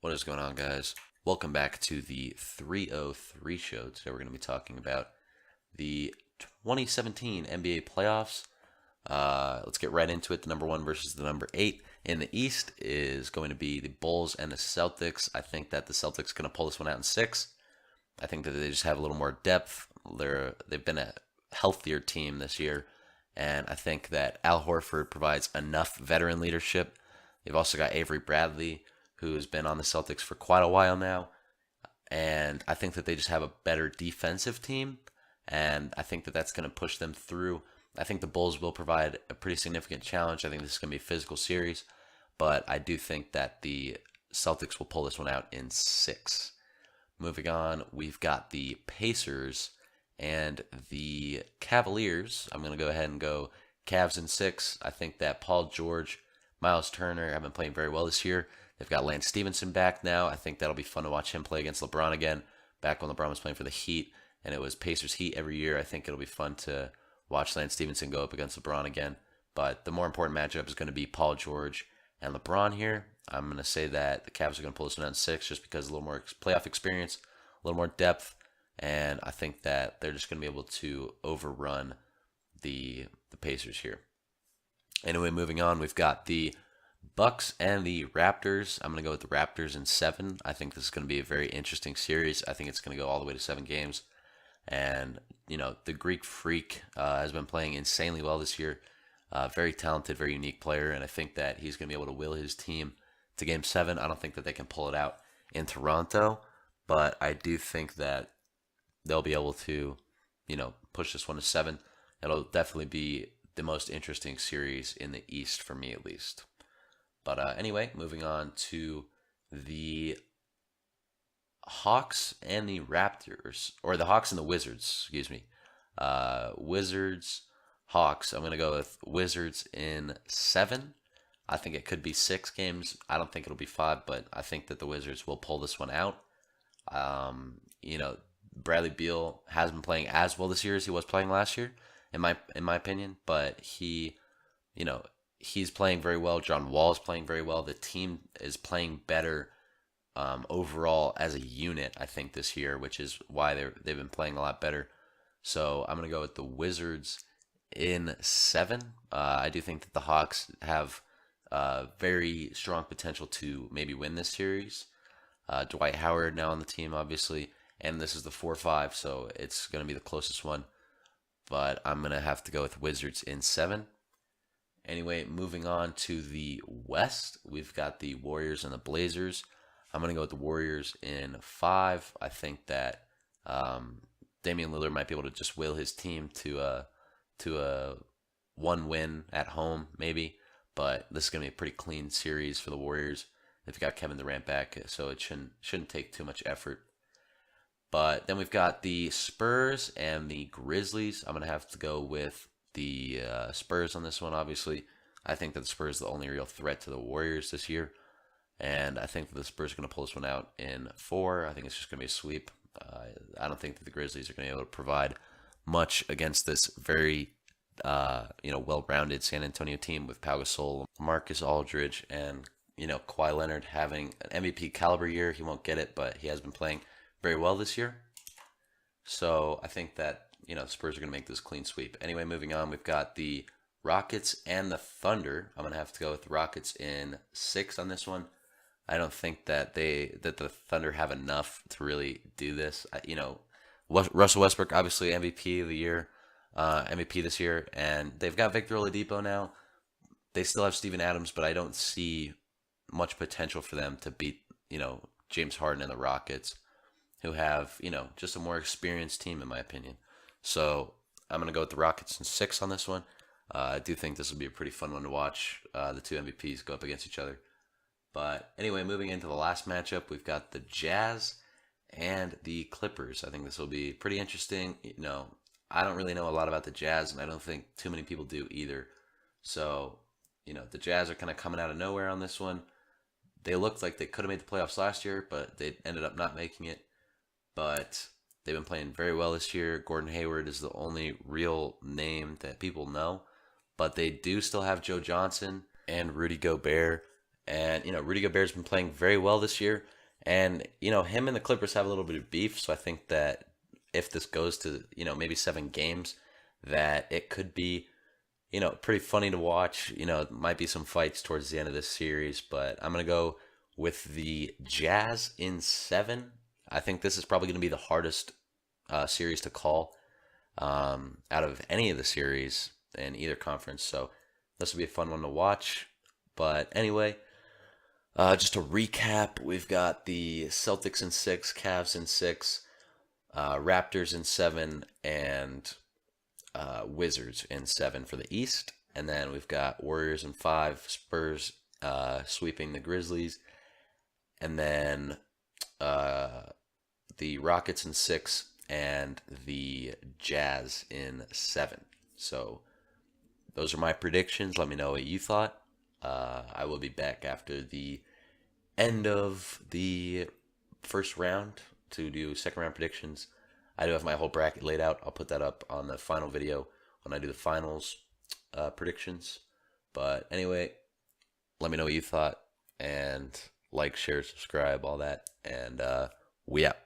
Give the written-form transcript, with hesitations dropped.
What is going on, guys? Welcome back to the 303 show. Today we're going to be talking about the 2017 NBA playoffs. Let's get right into it. The number one versus the number eight in the East is going to be the Bulls and the Celtics. I think that the Celtics are going to pull this one out in six. I think that they just have a little more depth. They've been a healthier team this year, and I think that Al Horford provides enough veteran leadership. They've also got Avery Bradley, who's been on the Celtics for quite a while now, and I think that they just have a better defensive team, and I think that that's going to push them through. I think the Bulls will provide a pretty significant challenge. I think this is going to be a physical series, but I do think that the Celtics will pull this one out in six. Moving on, we've got the Pacers and the Cavaliers. I'm going to go ahead and go Cavs in six. I think that Paul George, Miles Turner have been playing very well this year. They've got Lance Stevenson back now. I think that'll be fun to watch him play against LeBron again. Back when LeBron was playing for the Heat, and it was Pacers Heat every year. I think it'll be fun to watch Lance Stevenson go up against LeBron again. But the more important matchup is going to be Paul George and LeBron here. I'm going to say that the Cavs are going to pull this one out in six just because a little more playoff experience, a little more depth, and I think that they're just going to be able to overrun the Pacers here. Anyway, moving on, we've got the Bucks and the Raptors. I'm going to go with the Raptors in seven. I think this is going to be a very interesting series. I think it's going to go all the way to 7 games. And, the Greek Freak has been playing insanely well this year. Very talented, very unique player. And I think that he's going to be able to will his team to game seven. I don't think that they can pull it out in Toronto. But I do think that they'll be able to, push this one to seven. It'll definitely be the most interesting series in the East for me, at least. But anyway, moving on to the Hawks and the Raptors, or the Hawks and the Wizards, excuse me. Wizards, Hawks. I'm going to go with Wizards in seven. I think it could be 6 games. I don't think it'll be 5, but I think that the Wizards will pull this one out. Bradley Beal has been playing as well this year as he was playing last year, in my opinion, but he's playing very well. John Wall is playing very well. The team is playing better overall as a unit, I think, this year, which is why they've been playing a lot better. So I'm going to go with the Wizards in seven. I do think that the Hawks have very strong potential to maybe win this series. Dwight Howard now on the team, obviously, and this is the 4-5, so it's going to be the closest one. But I'm going to have to go with Wizards in seven. Anyway, moving on to the West, we've got the Warriors and the Blazers. I'm going to go with the Warriors in five. I think that Damian Lillard might be able to just will his team to a one win at home, maybe. But this is going to be a pretty clean series for the Warriors. They've got Kevin Durant back, so it shouldn't take too much effort. But then we've got the Spurs and the Grizzlies. I'm going to have to go with the Spurs on this one, obviously. I think that the Spurs are the only real threat to the Warriors this year. And I think that the Spurs are going to pull this one out in 4. I think it's just going to be a sweep. I don't think that the Grizzlies are going to be able to provide much against this very well-rounded San Antonio team with Pau Gasol, Marcus Aldridge, and Kawhi Leonard having an MVP caliber year. He won't get it, but he has been playing very well this year. So I think that the Spurs are going to make this clean sweep. Anyway, moving on, we've got the Rockets and the Thunder. I'm going to have to go with the Rockets in 6 on this one. I don't think that the Thunder have enough to really do this. Russell Westbrook, obviously MVP of the year, MVP this year, and they've got Victor Oladipo now. They still have Steven Adams, but I don't see much potential for them to beat James Harden and the Rockets, who have just a more experienced team in my opinion. So I'm going to go with the Rockets in 6 on this one. I do think this will be a pretty fun one to watch. The two MVPs go up against each other. But anyway, moving into the last matchup, we've got the Jazz and the Clippers. I think this will be pretty interesting. I don't really know a lot about the Jazz, and I don't think too many people do either. So, the Jazz are kind of coming out of nowhere on this one. They looked like they could have made the playoffs last year, but they ended up not making it. But they've been playing very well this year. Gordon Hayward is the only real name that people know. But they do still have Joe Johnson and Rudy Gobert. And, Rudy Gobert's been playing very well this year. And, him and the Clippers have a little bit of beef, so I think that if this goes to, maybe 7 games, that it could be, pretty funny to watch. It might be some fights towards the end of this series, but I'm going to go with the Jazz in 7. I think this is probably going to be the hardest series to call out of any of the series in either conference. So this will be a fun one to watch. But anyway, just to recap, we've got the Celtics in 6, Cavs in 6, Raptors in 7, and Wizards in 7 for the East. And then we've got Warriors in 5, Spurs sweeping the Grizzlies, and then the Rockets in 6, and the Jazz in 7. So those are my predictions. Let me know what you thought. I will be back after the end of the first round to do second round predictions. I do have my whole bracket laid out. I'll put that up on the final video when I do the finals predictions. But anyway, let me know what you thought, and like, share, subscribe, all that. And we out.